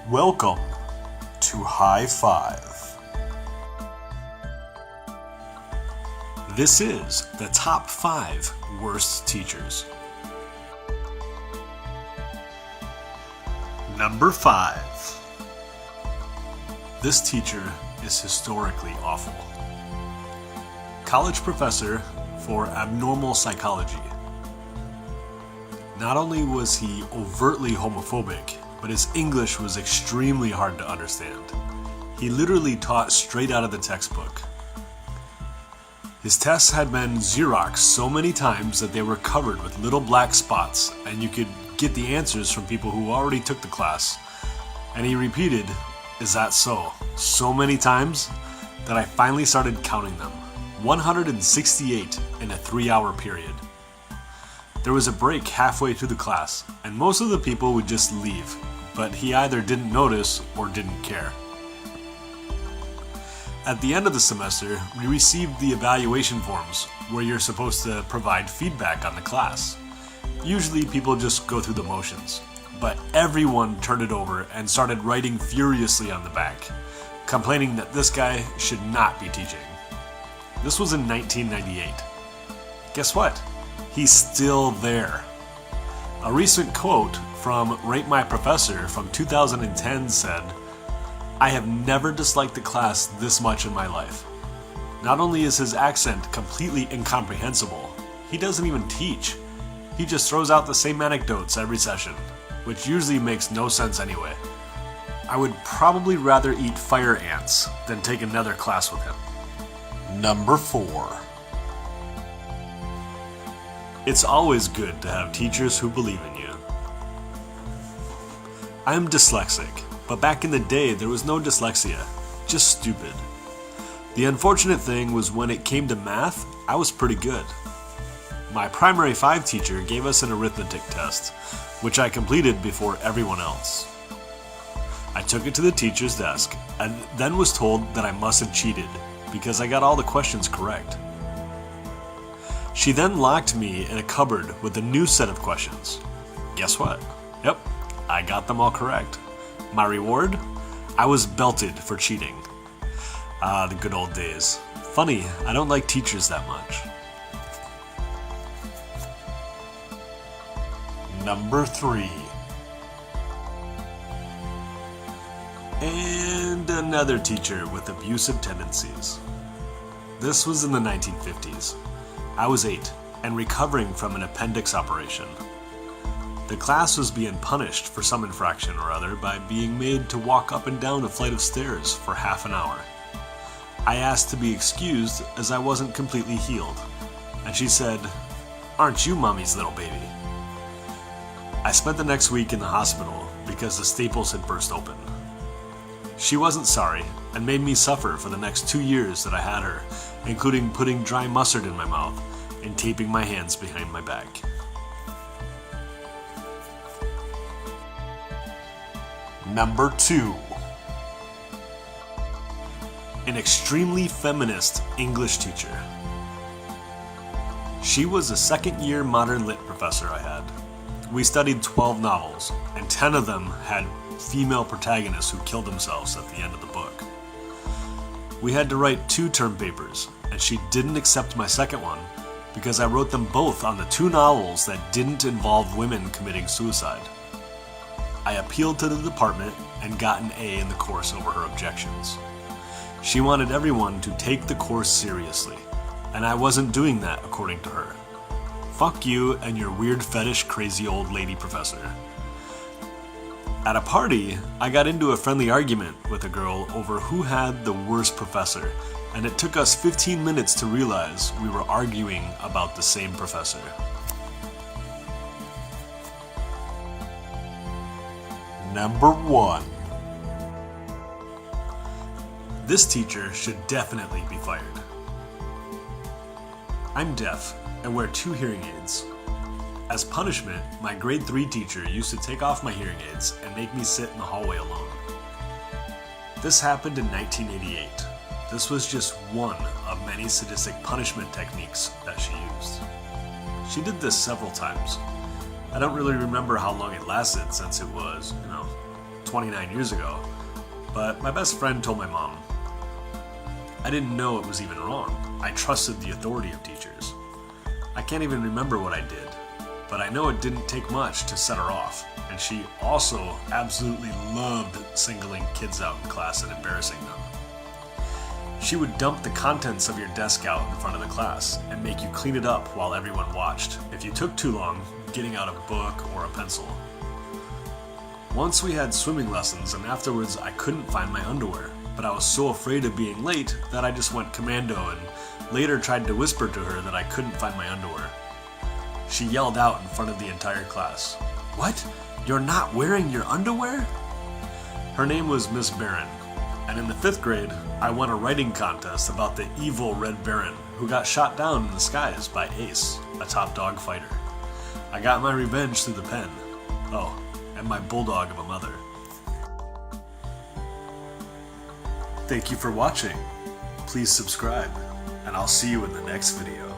Welcome to High Five. This is the top 5 worst teachers. Number 5. This teacher is historically awful. College professor for abnormal psychology. Not only was he overtly homophobic, but his English was extremely hard to understand. He literally taught straight out of the textbook. His tests had been Xeroxed so many times that they were covered with little black spots, and you could get the answers from people who already took the class. And he repeated, "Is that so?" so many times that I finally started counting them. 168 in a 3-hour period. There was a break halfway through the class, and most of the people would just leave, but he either didn't notice or didn't care. At the end of the semester, we received the evaluation forms, where you're supposed to provide feedback on the class. Usually people just go through the motions, but everyone turned it over and started writing furiously on the back, complaining that this guy should not be teaching. This was in 1998. Guess what? He's still there. A recent quote from Rate My Professor from 2010 said, "I have never disliked the class this much in my life. Not only is his accent completely incomprehensible, he doesn't even teach. He just throws out the same anecdotes every session, which usually makes no sense anyway. I would probably rather eat fire ants than take another class with him." Number 4. It's always good to have teachers who believe in you. I'm dyslexic, but back in the day there was no dyslexia, just stupid. The unfortunate thing was when it came to math, I was pretty good. My primary 5 teacher gave us an arithmetic test, which I completed before everyone else. I took it to the teacher's desk and then was told that I must have cheated because I got all the questions correct. She then locked me in a cupboard with a new set of questions. Guess what? Yep, I got them all correct. My reward? I was belted for cheating. Ah, the good old days. Funny, I don't like teachers that much. Number 3. And another teacher with abusive tendencies. This was in the 1950s. I was 8 and recovering from an appendix operation. The class was being punished for some infraction or other by being made to walk up and down a flight of stairs for half an hour. I asked to be excused as I wasn't completely healed, and she said, "Aren't you mommy's little baby?" I spent the next week in the hospital because the staples had burst open. She wasn't sorry and made me suffer for the next 2 years that I had her, including putting dry mustard in my mouth and taping my hands behind my back. Number 2. An extremely feminist English teacher. She was a second-year modern lit professor I had. We studied 12 novels, and 10 of them had female protagonists who killed themselves at the end of the book. We had to write 2 term papers, and she didn't accept my second one because I wrote them both on the 2 novels that didn't involve women committing suicide. I appealed to the department and got an A in the course over her objections. She wanted everyone to take the course seriously, and I wasn't doing that according to her. Fuck you and your weird fetish crazy old lady professor. At a party, I got into a friendly argument with a girl over who had the worst professor, and it took us 15 minutes to realize we were arguing about the same professor. Number 1. This teacher should definitely be fired. I'm deaf and wear 2 hearing aids. As punishment, my grade 3 teacher used to take off my hearing aids and make me sit in the hallway alone. This happened in 1988. This was just one of many sadistic punishment techniques that she used. She did this several times. I don't really remember how long it lasted since it was, 29 years ago, but my best friend told my mom. I didn't know it was even wrong. I trusted the authority of teachers. I can't even remember what I did, but I know it didn't take much to set her off, and she also absolutely loved singling kids out in class and embarrassing them. She would dump the contents of your desk out in front of the class and make you clean it up while everyone watched, if you took too long getting out a book or a pencil. Once we had swimming lessons, and afterwards I couldn't find my underwear, but I was so afraid of being late that I just went commando and later tried to whisper to her that I couldn't find my underwear. She yelled out in front of the entire class, "What? You're not wearing your underwear?" Her name was Miss Barron, and in the 5th grade, I won a writing contest about the evil Red Baron who got shot down in the skies by Ace, a top dog fighter. I got my revenge through the pen. Oh, and my bulldog of a mother. Thank you for watching. Please subscribe, and I'll see you in the next video.